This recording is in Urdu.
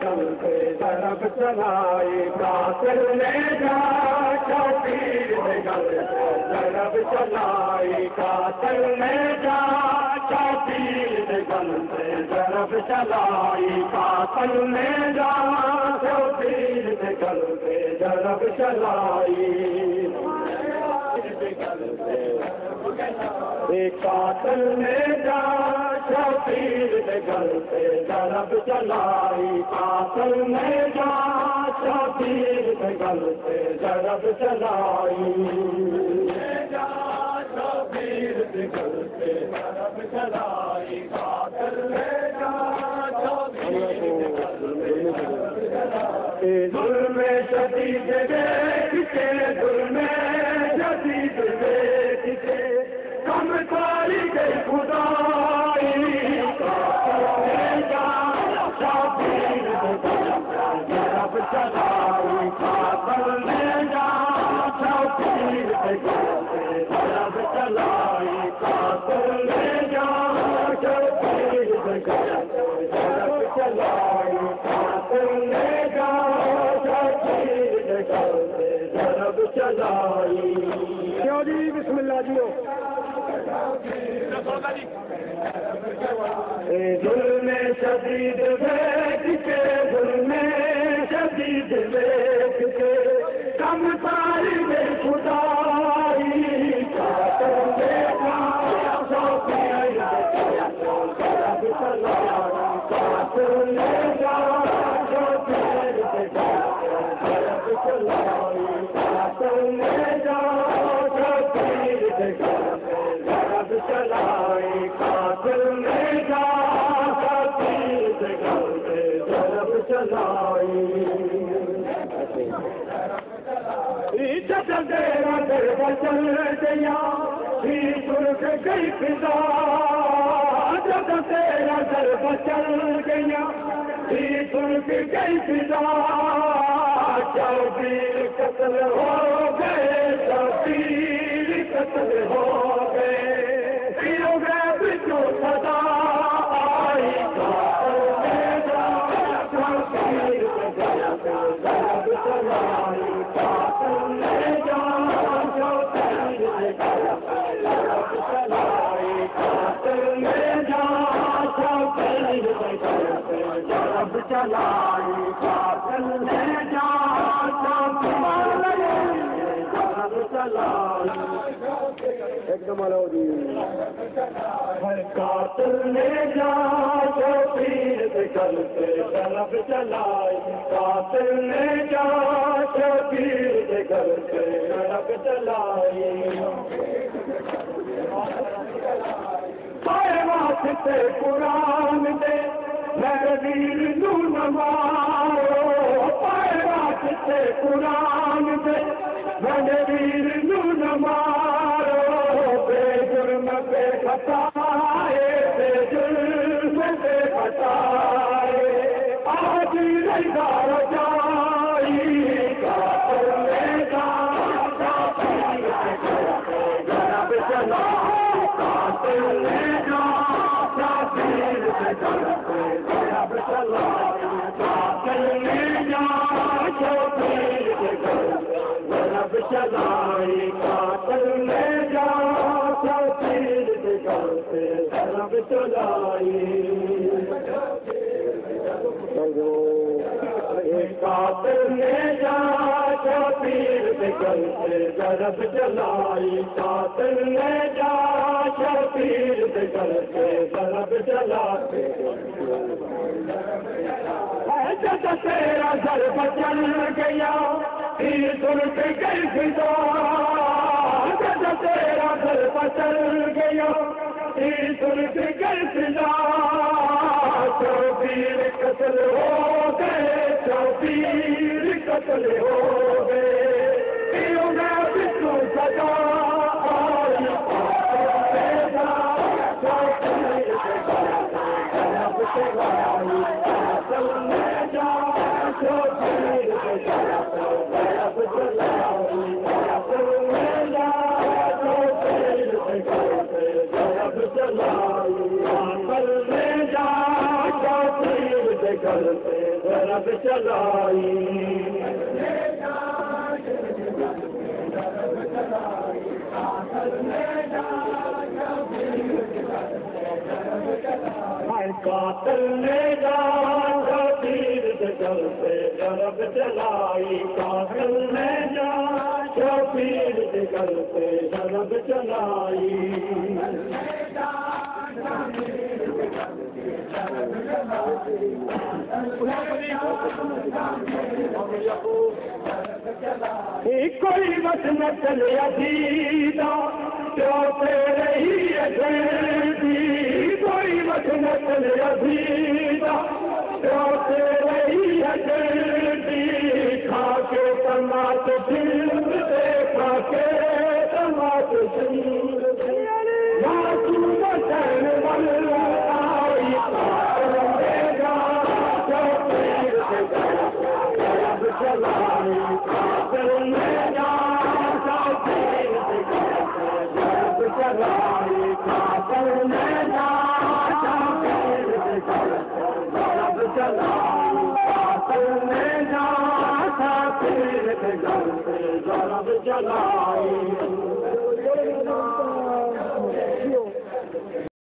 چلتے ضرب چلائی قاتل نے جا شبیر گل ضرب چلائی قاتل نے جا شبیر گل ضرب چلائی قاتل نے جا شبیر گل ضرب چلائی قاتل نے جا شبیر گل سے ضرب چلائی قاتل نے جا شبیر گل سے ضرب چلائی شبیر گل سے ضرب چلائی قاتل نے جا شبیر ظلم شدید دیکھ کے ظلم شدید دیکھ کے کم ساری گئی خدائی شبیر ضرب چلائی قاتل نے جا شبیر ضرب چلائی قاتل نے جا شبیر ضرب چلائی قاتل نے جا شبیر ضرب چلائی جی بسم اللہ جیو ظلم شدید دیکھ کے ظلم شدید دیکھ کے کم ساری بے خدائی قاتل نے جا شبیر ضرب چلائی قاتل نے جا شبیر ضرب چلائی قاتل نے جا شبیر ضرب چلائی قاتل نے جا شبیر ضرب چلائی جب تیرا درب چل گیا سرخ گئی فضا جب تیرا درب چل گیا سرخ گئی فضا شبیر قتل ہو گئے شبیر قتل ہو گئے بچوں سدا آئی قاتل نے جا شبیر ضرب چلائی قاتل نے جا شبیر ضرب چلائی قاتل نے جا شبیر ضرب چلائی قاتل نے جا ضرب چلائی ایک دم قاتل نے جا شبیر گل سے ضرب چلائی قاتل نے جا شبیر گل سے ضرب چلائی پائے واسطے قرآن دے میرے ویر نو نوارو پائے واسطے قرآن دے میرے ویر نو نوارو بے جرم بے خطائے بے جرم بے خطائے آج رضا رجائی قاتل نے جا شبیر ضرب چلائی قاتل نے جا شبیر ضرب چلائی قاتل نے جا شبیر ضرب چلائی قاتل نے جا شبیر ضرب چلائی قاتل نے جا شبیر گل سے ضرب چلائی قاتل نے جا شبیر گل سے ضرب چلائی جب تیرا ضرب چل گیا سن کے گئی فضا جب تیرا ضرب چل گیا سن کے گئی فضا شبیر قتل ہو گئے شبیر قتل ہو گئے بچوں سجا آئی قاتل نے جا شبیر ضرب چلائی قاتل نے جا شبیر ضرب چلائی قاتل نے جا شبیر ضرب چلائی قاتل نے جا شبیر گھر سے ضرب چلائی قاتل نے جان شبیر کے گھر سے ضرب چلائی قاتل نے جان شبیر کے گھر سے ضرب چلائی کوئی بس نہ چلے عزیزا جو رہی ہے جلدی کوئی بس نہ چلے عزیزا جو رہی ہے جلدی کھا کے تماک جلد دے کھا کے تماک جلد دے معصوم حسین والا آئی لے گا جو پیر کے گھر ضرب چلائی قاتل نے جان شبیر کے گھر سے ضرب چلائی قاتل نے جان شبیر کے گھر سے ضرب چلائی قاتل نے جان شبیر کے گھر سے ضرب چلائی